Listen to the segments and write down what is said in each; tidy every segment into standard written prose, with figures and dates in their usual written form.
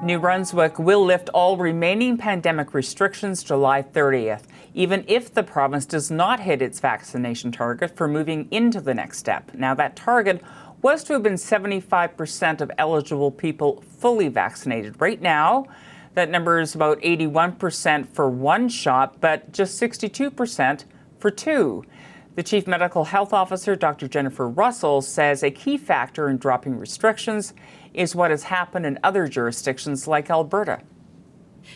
New Brunswick will lift all remaining pandemic restrictions July 30th, even if the province does not hit its vaccination target for moving into the next step. Now, that target was to have been 75% of eligible people fully vaccinated. Right now, that number is about 81% for one shot, but just 62% for two. The Chief Medical Health Officer, Dr. Jennifer Russell, says a key factor in dropping restrictions is what has happened in other jurisdictions like Alberta.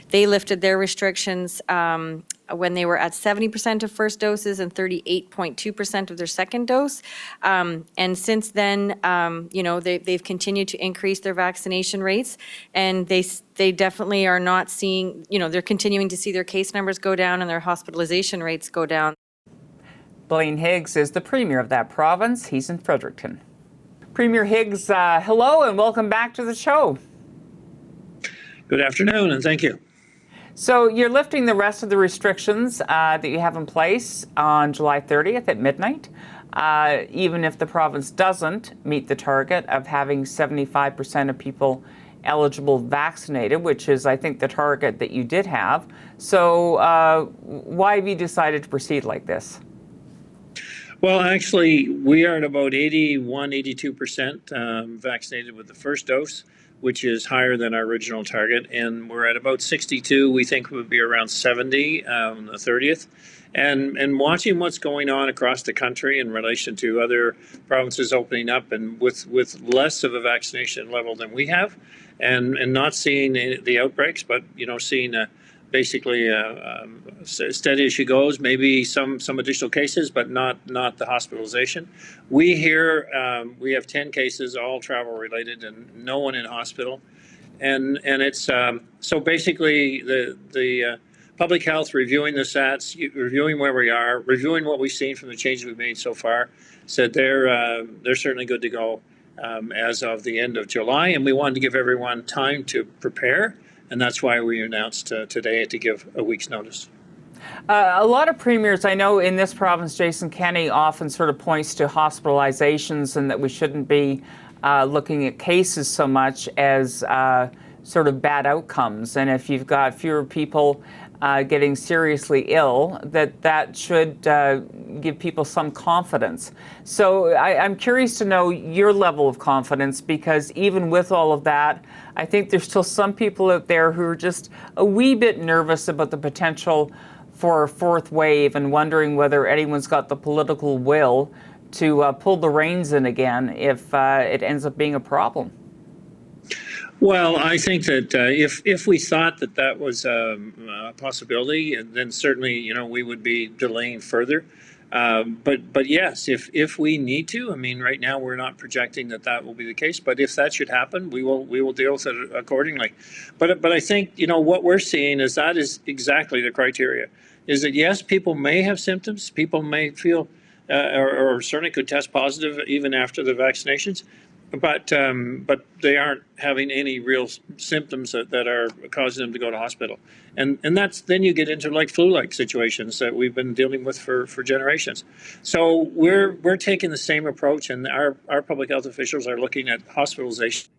They lifted their restrictions when they were at 70% of first doses and 38.2% of their second dose. And since then, they've continued to increase their vaccination rates, and they definitely are not seeing, they're continuing to see their case numbers go down and their hospitalization rates go down. Blaine Higgs is the Premier of that province. He's in Fredericton. Premier Higgs, hello and welcome back to the show. Good afternoon and thank you. So you're lifting the rest of the restrictions that you have in place on July 30th at midnight, even if the province doesn't meet the target of having 75% of people eligible vaccinated, which is, I think, the target that you did have. So why have you decided to proceed like this? Well, actually, we are at about 82% vaccinated with the first dose, which is higher than our original target. And we're at about 62. We think we'll be around 70 on the 30th. And watching what's going on across the country in relation to other provinces opening up and with less of a vaccination level than we have, and not seeing the outbreaks, but, seeing basically steady as she goes, maybe some additional cases, but not the hospitalization. We here, we have 10 cases, all travel related, and no one in hospital. And it's, so basically the public health reviewing the SATs, reviewing where we are, reviewing what we've seen from the changes we've made so far, said they're certainly good to go as of the end of July. And we wanted to give everyone time to prepare. And that's why we announced today to give a week's notice. A lot of premiers, I know in this province, Jason Kenney often sort of points to hospitalizations and that we shouldn't be looking at cases so much as sort of bad outcomes. And if you've got fewer people getting seriously ill, that should give people some confidence. So I'm curious to know your level of confidence, because even with all of that, I think there's still some people out there who are just a wee bit nervous about the potential for a fourth wave and wondering whether anyone's got the political will to pull the reins in again if it ends up being a problem. Well, I think that if we thought that was a possibility, then certainly, we would be delaying further. But yes, if we need to, I mean, right now we're not projecting that will be the case. But if that should happen, we will deal with it accordingly. But I think, what we're seeing is that is exactly the criteria. Is that yes, people may have symptoms, people may feel or certainly could test positive even after the vaccinations. But they aren't having any real symptoms that are causing them to go to hospital, and that's then you get into like flu-like situations that we've been dealing with for generations. So we're taking the same approach, and our public health officials are looking at hospitalization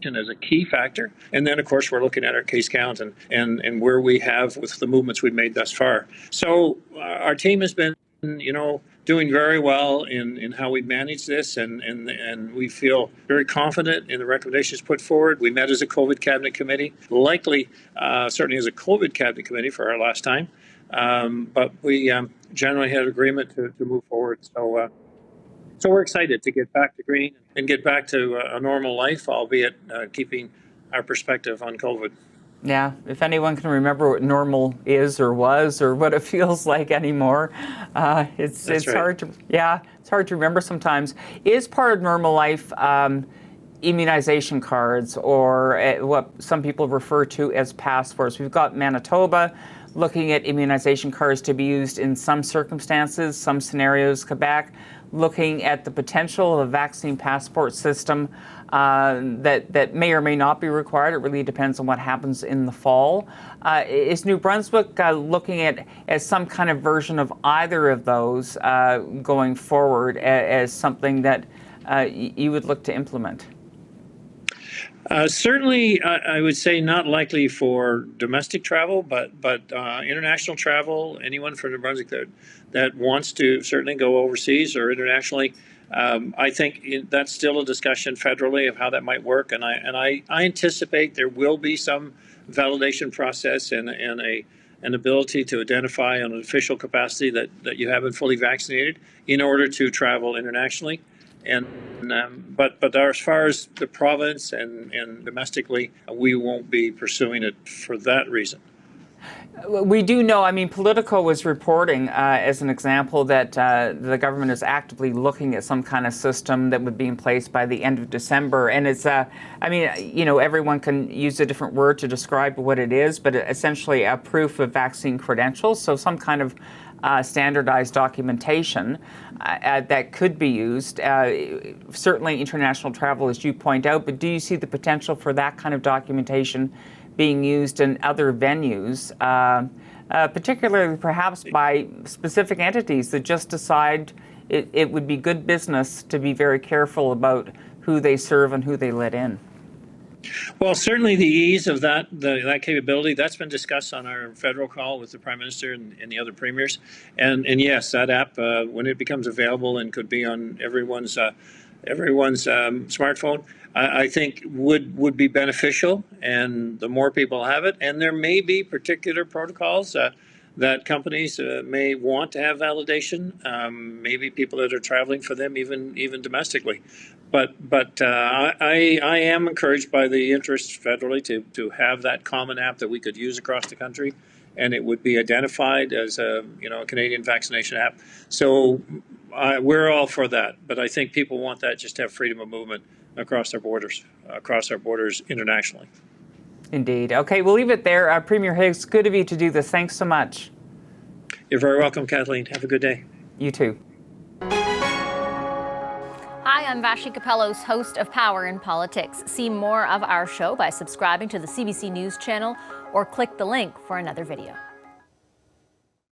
as a key factor, and then of course we're looking at our case count and where we have with the movements we've made thus far. So our team has been doing very well in how we manage this, and we feel very confident in the recommendations put forward. We met as a COVID cabinet committee, likely certainly as a COVID cabinet committee for our last time, but we generally had agreement to move forward. So we're excited to get back to green and get back to a normal life, albeit keeping our perspective on COVID. Yeah, if anyone can remember what normal is or was or what it feels like anymore, it's right. Hard to it's hard to remember sometimes. Is part of normal life immunization cards, or what some people refer to as passports? We've got Manitoba looking at immunization cards to be used in some circumstances, some scenarios. Quebec looking at the potential of a vaccine passport system that may or may not be required. It really depends on what happens in the fall. Is New Brunswick looking at as some kind of version of either of those going forward as something that you would look to implement? Certainly, I would say not likely for domestic travel, but international travel. Anyone from New Brunswick that wants to certainly go overseas or internationally, I think that's still a discussion federally of how that might work. And I anticipate there will be some validation process and an ability to identify on an official capacity that you have been fully vaccinated in order to travel internationally. And but as far as the province and domestically, we won't be pursuing it for that reason. We do know, I mean, Politico was reporting, as an example, that the government is actively looking at some kind of system that would be in place by the end of December. And it's, I mean, you know, everyone can use a different word to describe what it is, but essentially a proof of vaccine credentials. So some kind of standardized documentation that could be used. Certainly international travel, as you point out, but do you see the potential for that kind of documentation being used in other venues, particularly perhaps by specific entities that just decide it would be good business to be very careful about who they serve and who they let in? Well, certainly the ease of that capability, that's been discussed on our federal call with the Prime Minister and the other premiers. And yes, that app, when it becomes available and could be on everyone's smartphone, I think would be beneficial. And the more people have it, and there may be particular protocols that companies may want to have validation, maybe people that are traveling for them, even domestically. But I am encouraged by the interest federally to have that common app that we could use across the country, and it would be identified as a Canadian vaccination app. So we're all for that, but I think people want that just to have freedom of movement across our borders internationally. Indeed. Okay, we'll leave it there. Premier Higgs, good of you to do this. Thanks so much. You're very welcome, Kathleen. Have a good day. You too. Hi, I'm Vashi Capellos, host of Power in Politics. See more of our show by subscribing to the CBC News channel or click the link for another video.